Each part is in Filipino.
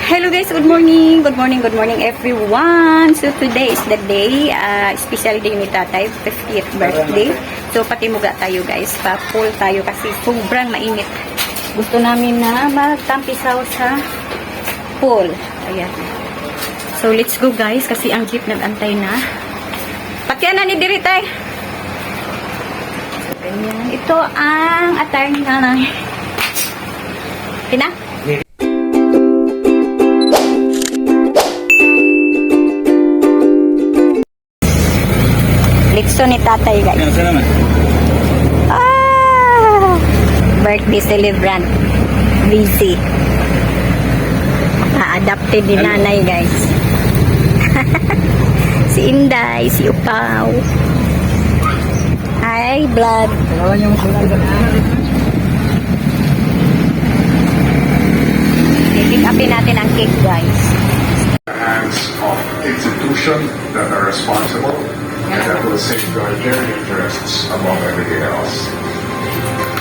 Hello guys, good morning. Good morning, good morning everyone. So today is the day, special day ni tatay, 50th birthday. So patimuga tayo guys, pa-pool tayo kasi sobrang mainit. Gusto namin na magtampisaw sa pool. Ayan. So let's go guys kasi ang jeep nag-antay na. Pakyan na ni diri tay. Ayan. Ito ang attire na. Tina? Likso ni tatay guys. Birthday celebrant. Busy. Adapted din nanay guys. Si Inday, si Upaw. Hi, vlog. I-pick upin natin ang cake guys. Hands of institutions that are responsible and that will safeguard their interests above everything else.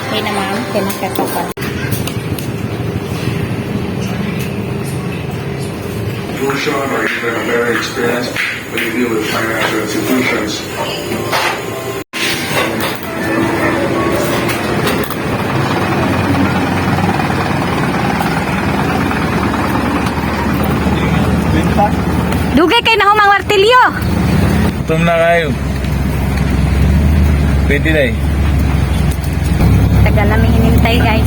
Okay na ma'am, kinakatapat. Institution or even a very experienced when you deal with financial institutions. Dugay kay na humang martilyo. Tum na kayo. Pwede na eh. Tagal namin hinintay guys.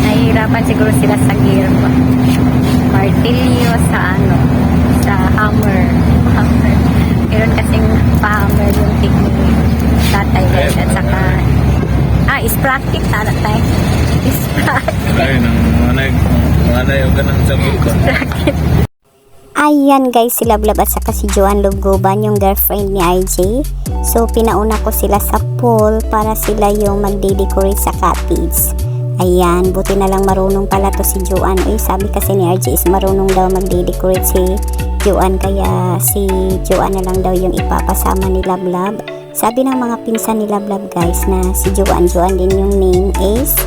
Nahihirapan siguro sila sa gear. Martilyo sa ano, sa hammer. Meron kasing pa-hammer yung technique ni tatay guys. At saka, sprocket tala tayo. Sprocket. Ayun, mga yung ganun sa buka. Ayan guys, sila Blab at saka si Joanne Lubgoban, yung girlfriend ni RJ. So pinauna ko sila sa pool para sila yung magde-decorate sa cottage. Ayan, buti na lang marunong pala to si Joanne. Sabi kasi ni RJ is marunong daw magde-decorate si Joanne, kaya si Joanne na lang daw yung ipapasama ni Blab. Sabi ng mga pinsan ni Blab guys na si Joanne din yung name is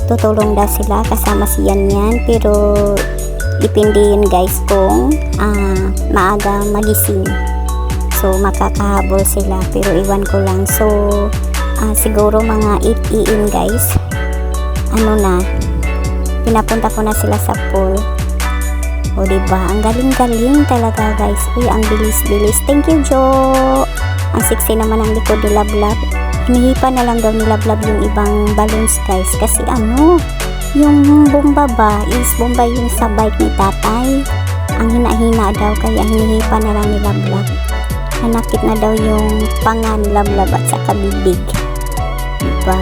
tutulong daw sila kasama si Yan, pero depende yun guys kung maaga magising. So makakahabol sila, pero iwan ko lang. So siguro mga 8 AM guys, pinapunta ko na sila sa pool. O diba, ang galing-galing talaga guys. Ang bilis-bilis. Thank you Jo. Ang sexy naman ang likod ni Blab. Hinihipa na lang daw ni Blab yung ibang balloons guys, kasi yung bomba ba is bomba yung sa bike ni tatay. Ang hina-hina daw, kaya hinihipa na lang ni Blab. Nanakit na daw yung panga ni Blab at saka bibig. Diba?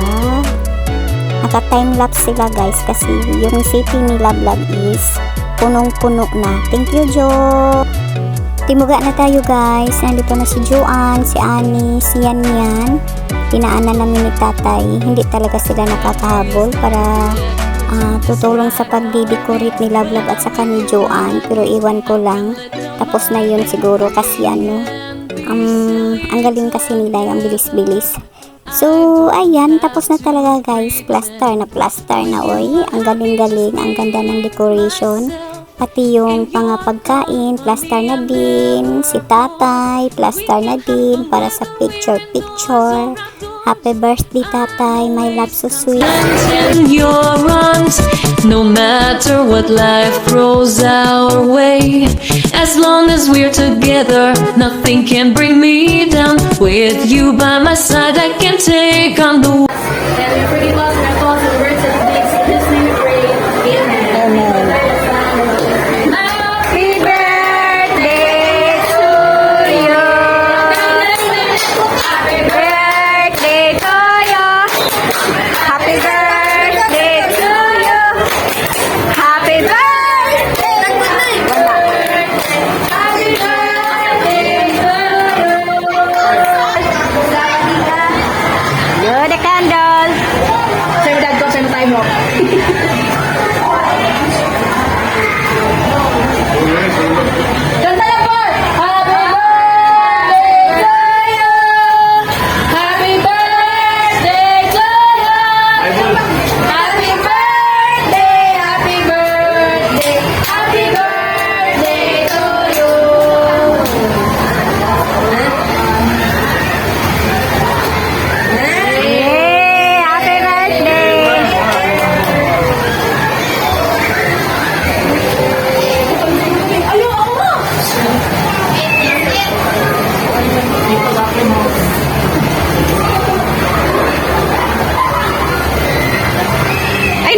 Naka-timelapse sila guys kasi yung city ni Blab is punong-puno na. Thank you Jo. Timuga na tayo guys. Nandito na si Joanne, si Annie, si Yan. Tinaanan namin ni tatay. Hindi talaga sila nakakahabol para tutulong sa pagdidecorate ni Blab at saka ni Joanne, pero iwan ko lang. Tapos na yun siguro kasi ang galing kasi nila, ang bilis-bilis. So ayan, tapos na talaga guys. Plaster na oy. Ang galing-galing, ang ganda ng decoration. Pati yung pagkain, plaster na din. Si tatay, plaster na din para sa picture. Happy birthday tatay, my love, so sweet. In your arms, no matter what life throws our way, as long as we're together, nothing can bring me down. With you by my side, I can take on the world. Happy birthday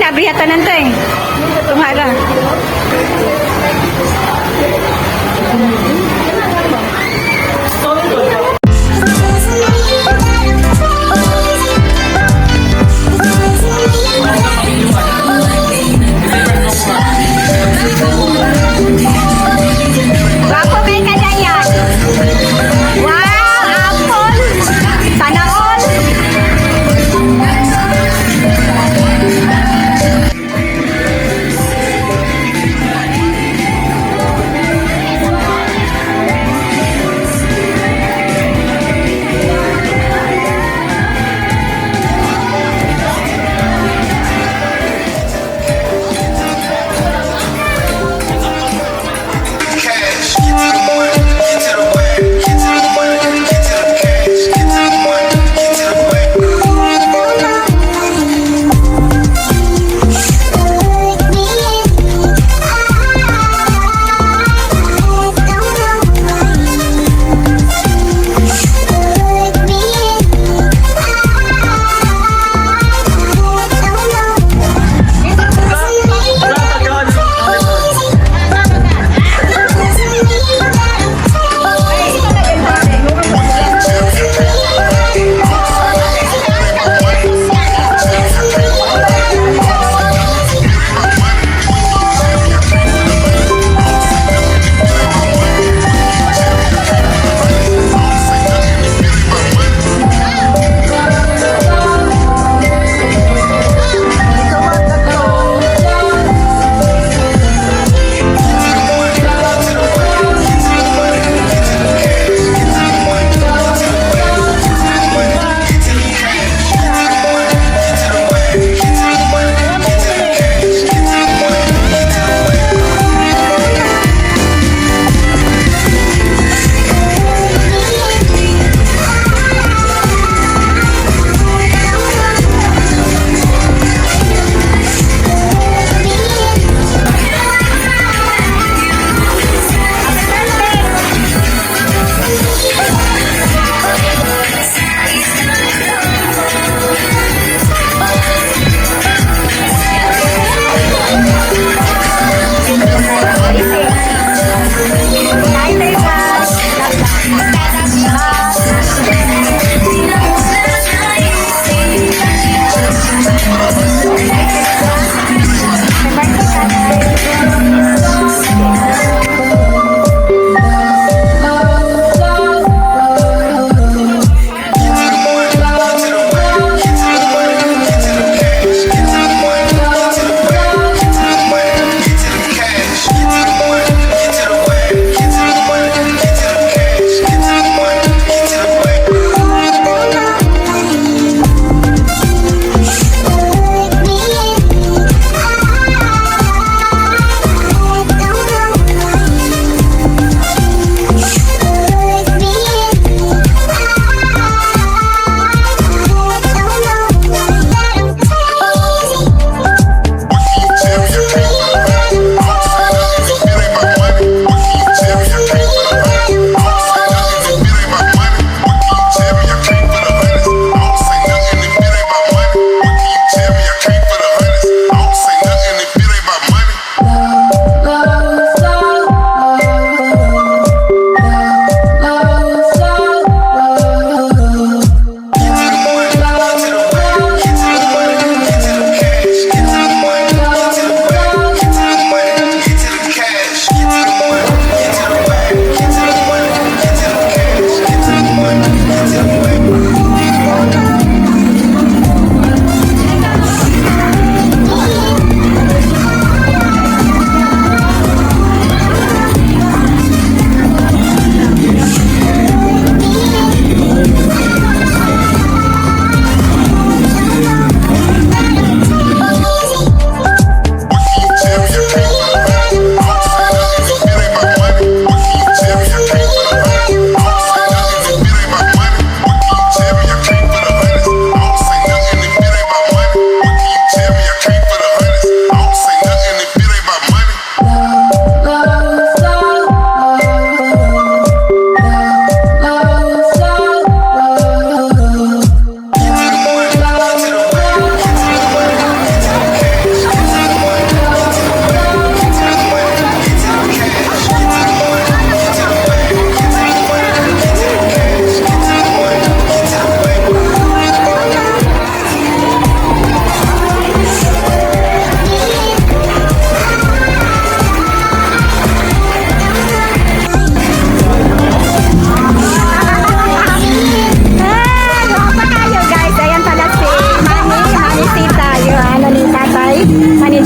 abrihatanan to eh. Tungara. Wapo may kadayan. Wow, apple. Sana all.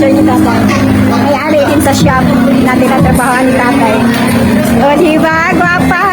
picture ni tatay. May-ari din sa shop na tinatrabahoan ni tatay. O, diba? Gwapa!